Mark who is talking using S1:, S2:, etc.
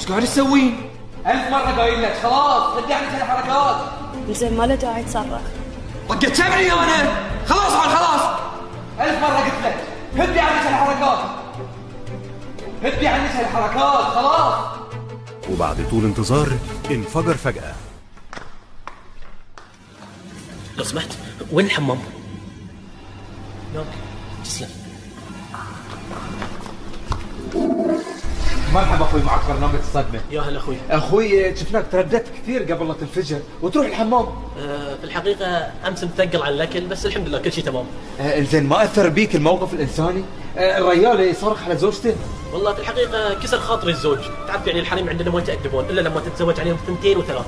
S1: ايش قاعد تسوين؟ 1000 مرة قايل لك خلاص ردي عن الحركات.
S2: زين ما له داعي تصرخ.
S1: طقت شمعي انا. خلاص خلاص 1000 مرة قلت لك هدي عنك الحركات. هدي عنك الحركات خلاص.
S3: وبعد طول انتظار انفجر فجأة.
S4: لو سمحت وين الحمام؟ يلا تسلم.
S1: مرحبا اخوي، معك برنامج الصدمة.
S4: يا هلا اخوي.
S1: اخوي شفناك ترددت كثير قبل لا تنفجر وتروح الحمام.
S4: في الحقيقة امس مثقل عن الاكل بس الحمد لله كل شيء تمام.
S1: زين ما اثر بيك الموقف الانساني؟ الرجال يصرخ على زوجته.
S4: والله في الحقيقة كسر خاطري الزوج، تعرف يعني الحريم عندنا ما يتأدبون الا لما تتزوج عليهم 2 و3.